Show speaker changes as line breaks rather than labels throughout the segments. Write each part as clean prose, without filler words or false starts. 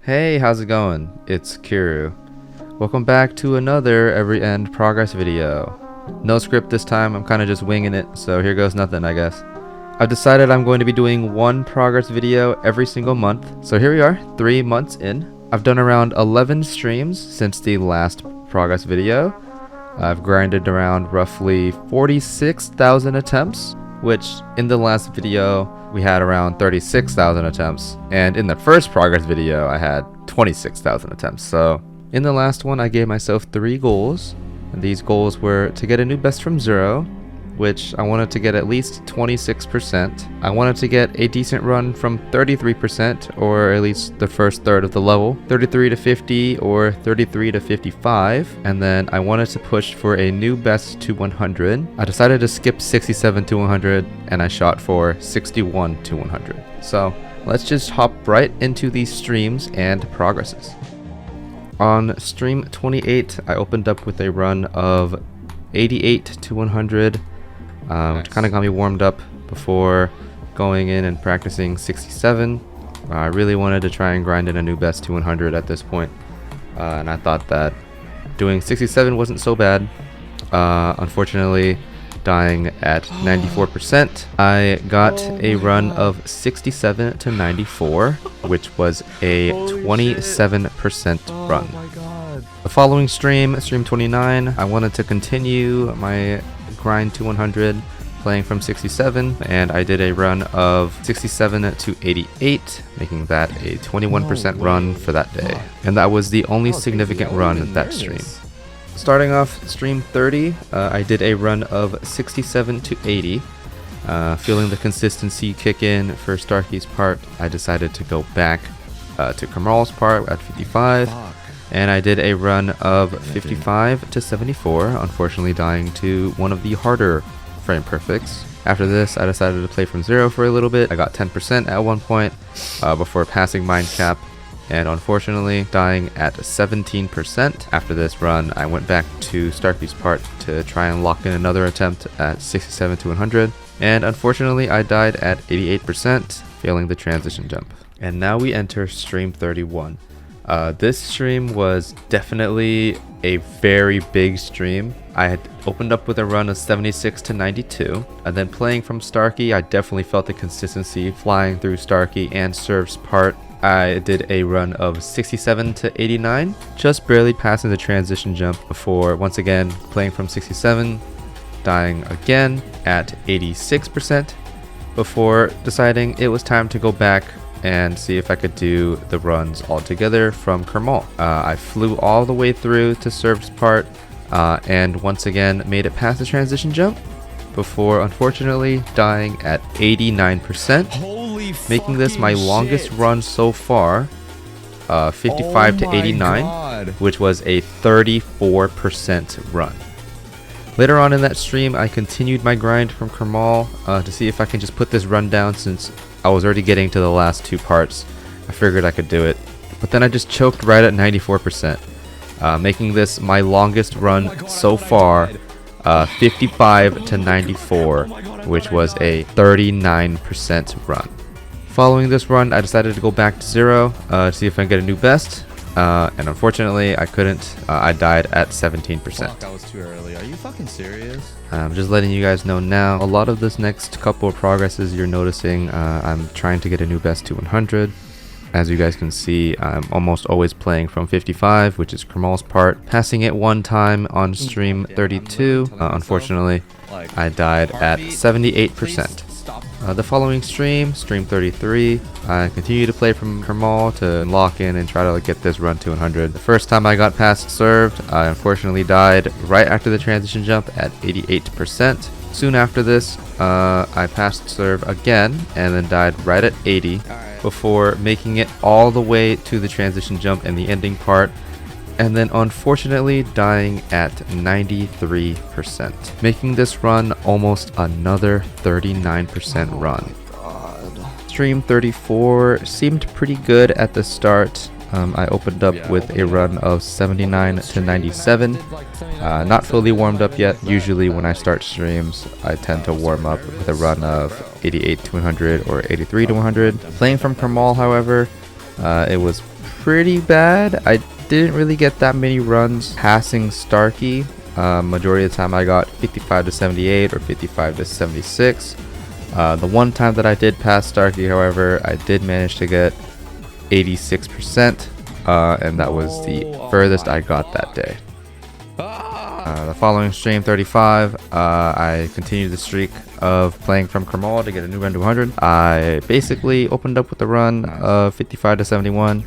Hey, how's it going? It's Kiruu. Welcome back to another every end progress video. No script this time, I'm kind of just winging it, so here goes nothing, I guess. I've decided I'm going to be doing one progress video every single month, so here we are, 3 months in. I've done around 11 streams since the last progress video. I've grinded around roughly 46,000 attempts, which in the last video we had around 36,000 attempts, and in the first progress video I had 26,000 attempts. So in the last one I gave myself 3 goals, and these goals were to get a new best from 0, which I wanted to get at least 26%. I wanted to get a decent run from 33%, or at least the first third of the level, 33 to 50 or 33 to 55, and then I wanted to push for a new best to 100. I decided to skip 67 to 100 and I shot for 61 to 100. So let's just hop right into these streams and progresses. On stream 28, I opened up with a run of 88 to 100. Which kind of got me warmed up before going in and practicing 67. I really wanted to try and grind in a new best to 100 at this point, and I thought that doing 67 wasn't so bad. Unfortunately, dying at 94%, I got a run of 67 to 94, which was a 27% run. The following stream, stream 29, I wanted to continue my grind to 100, playing from 67, and I did a run of 67 to 88, making that a 21% run for that day. And that was the only significant run in that stream. Starting off stream 30, I did a run of 67 to 80. Feeling the consistency kick in for Starkey's part, I decided to go back to Kamal's part at 55. And I did a run of 55 to 74, unfortunately dying to one of the harder frame perfects. After this, I decided to play from 0 for a little bit. I got 10% at one point before passing mind cap, and unfortunately dying at 17%. After this run, I went back to Starkey's part to try and lock in another attempt at 67 to 100, and unfortunately I died at 88%, failing the transition jump. And now we enter stream 31. This stream was definitely a very big stream. I had opened up with a run of 76 to 92, and then playing from Starkey, I definitely felt the consistency flying through Starkey and Serve's part. I did a run of 67 to 89, just barely passing the transition jump before once again playing from 67, dying again at 86%, before deciding it was time to go back and see if I could do the runs all together from Kamal. I flew all the way through to Serve's part and once again made it past the transition jump before unfortunately dying at 89%, making this my longest run so far, 55 to 89, which was a 34% run. Later on in that stream, I continued my grind from Kamal to see if I can just put this run down, since I was already getting to the last 2 parts. I figured I could do it, but then I just choked right at 94%, making this my longest run so far, 55 to 94, which was a 39% run. Following this run, I decided to go back to 0 to see if I can get a new best, and unfortunately I couldn't. I died at 17%.
Fuck, that was too early. Are you fucking serious?
I'm just letting you guys know now, a lot of this next couple of progresses you're noticing, I'm trying to get a new best to 100. As you guys can see, I'm almost always playing from 55, which is Kamal's part, passing it one time on stream 32. Unfortunately, I died at 78%. The following stream, stream 33, I continue to play from Kamal to lock in and try to get this run to 100. The first time I got past served, I unfortunately died right after the transition jump at 88%. Soon after this, I passed serve again and then died right at 80 before making it all the way to the transition jump and the ending part, and then unfortunately dying at 93%, making this run almost another 39% run. Stream 34 seemed pretty good at the start. I opened up with a run of 79 to 97. Not fully warmed up yet. Usually when I start streams, I tend to warm up with a run of 88 to 100 or 83 to 100. Playing from Kamal, however, it was pretty bad. I didn't really get that many runs passing Starkey. Majority of the time I got 55 to 78 or 55 to 76. The one time that I did pass Starkey, however, I did manage to get 86%, and that was the furthest I got that day. The following stream 35, I continued the streak of playing from Kiruu to get a new run to 100. I basically opened up with a run of 55 to 71,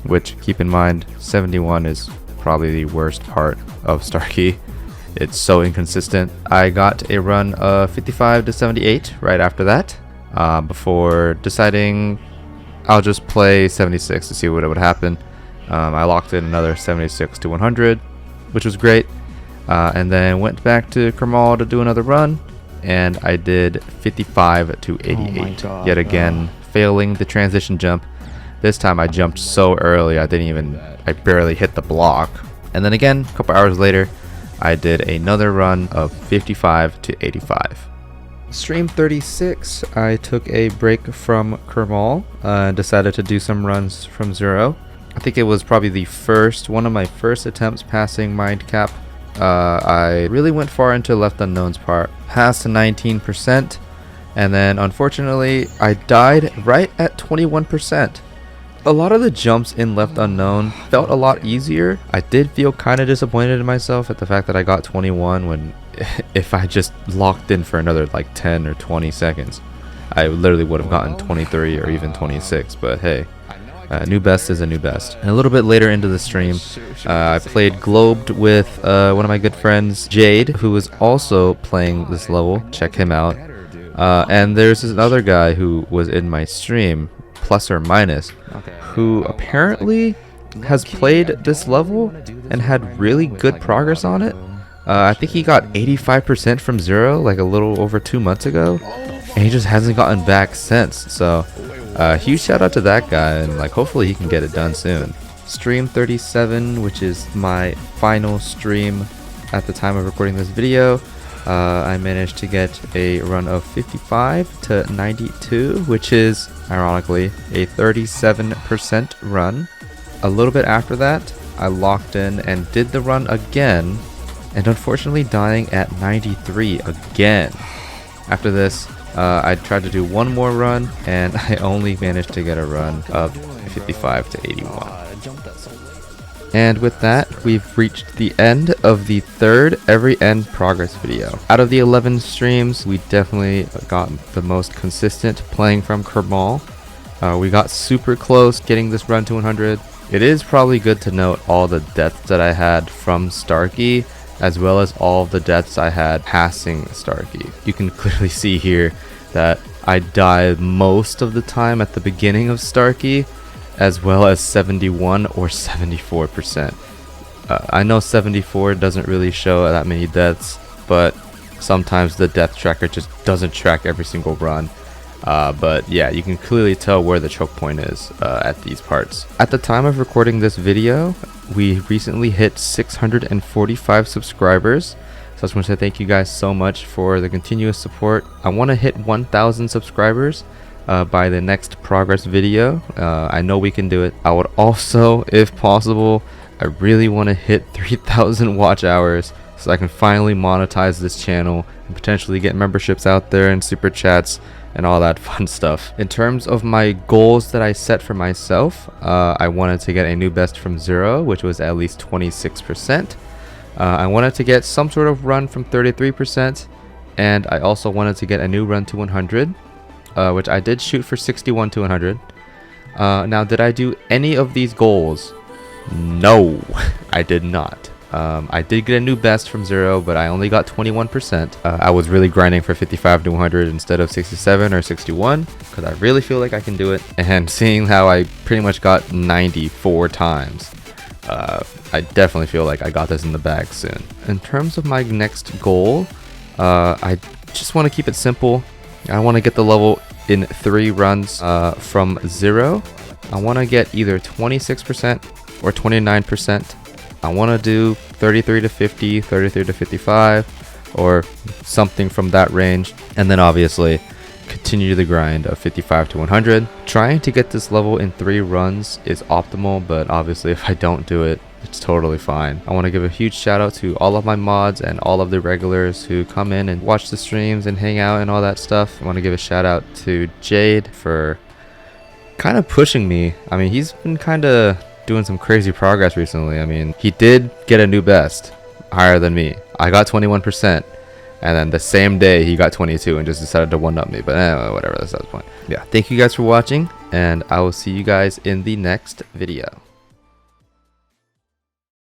which, keep in mind, 71 is probably the worst part of Starkey. It's so inconsistent. I got a run of 55 to 78 right after that, before deciding I'll just play 76 to see what would happen. I locked in another 76 to 100, which was great. And then went back to Kiruu to do another run, and I did 55 to 88. Yet again, failing the transition jump. This time I jumped so early I barely hit the block. And then again, a couple hours later, I did another run of 55 to 85. Stream 36, I took a break from Kiruu and decided to do some runs from zero. I think it was probably one of my first attempts passing Mind Cap. I really went far into Left Unknown's part, passed 19%, and then unfortunately I died right at 21%. A lot of the jumps in Left Unknown felt a lot easier. I did feel kind of disappointed in myself at the fact that I got 21 when if I just locked in for another like 10 or 20 seconds, I literally would have gotten 23 or even 26, but hey. New best is a new best. And a little bit later into the stream, I played Globed with one of my good friends, Jade, who was also playing this level. Check him out. And there's this other guy who was in my stream, Plus or Minus, who apparently has played this level and had really good progress on it. I think he got 85% from zero like a little over 2 months ago, and he just hasn't gotten back since. So huge shout out to that guy, and like hopefully he can get it done soon. Stream 37, which is my final stream at the time of recording this video, I managed to get a run of 55 to 92, which is ironically a 37% run. A little bit after that, I locked in and did the run again, and unfortunately dying at 93 again. After this, I tried to do one more run, and I only managed to get a run of 55 to 81. And with that, we've reached the end of the third Every End progress video. Out of the 11 streams, we definitely got the most consistent playing from Kiruu. We got super close getting this run to 100. It is probably good to note all the deaths that I had from Starkey, as well as all of the deaths I had passing Starkey. You can clearly see here that I died most of the time at the beginning of Starkey, as well as 71 or 74%. I know 74 doesn't really show that many deaths, but sometimes the death tracker just doesn't track every single run. But yeah, you can clearly tell where the choke point is at these parts. At the time of recording this video, we recently hit 645 subscribers. So I just want to say thank you guys so much for the continuous support. I want to hit 1,000 subscribers by the next progress video. I know we can do it. I would also, if possible, I really want to hit 3,000 watch hours so I can finally monetize this channel and potentially get memberships out there and super chats and all that fun stuff. In terms of my goals that I set for myself, I wanted to get a new best from zero, which was at least 26%. I wanted to get some sort of run from 33%, and I also wanted to get a new run to 100, which I did shoot for 61 to 100. Now, did I do any of these goals? No, I did not. I did get a new best from zero, but I only got 21%. I was really grinding for 55 to 100 instead of 67 or 61 because I really feel like I can do it. And seeing how I pretty much got 94 times, I definitely feel like I got this in the bag soon. In terms of my next goal, I just want to keep it simple. I want to get the level in 3 runs from zero. I want to get either 26% or 29%. I want to do 33 to 50, 33 to 55, or something from that range. And then obviously continue the grind of 55 to 100. Trying to get this level in 3 runs is optimal, but obviously if I don't do it, it's totally fine. I want to give a huge shout out to all of my mods and all of the regulars who come in and watch the streams and hang out and all that stuff. I want to give a shout out to Jade for kind of pushing me. I mean, he's been kind of doing some crazy progress recently. I mean, he did get a new best higher than me. I got 21%. And then the same day he got 22 and just decided to one-up me. But anyway, whatever, that's the point. Yeah, thank you guys for watching, and I will see you guys in the next video.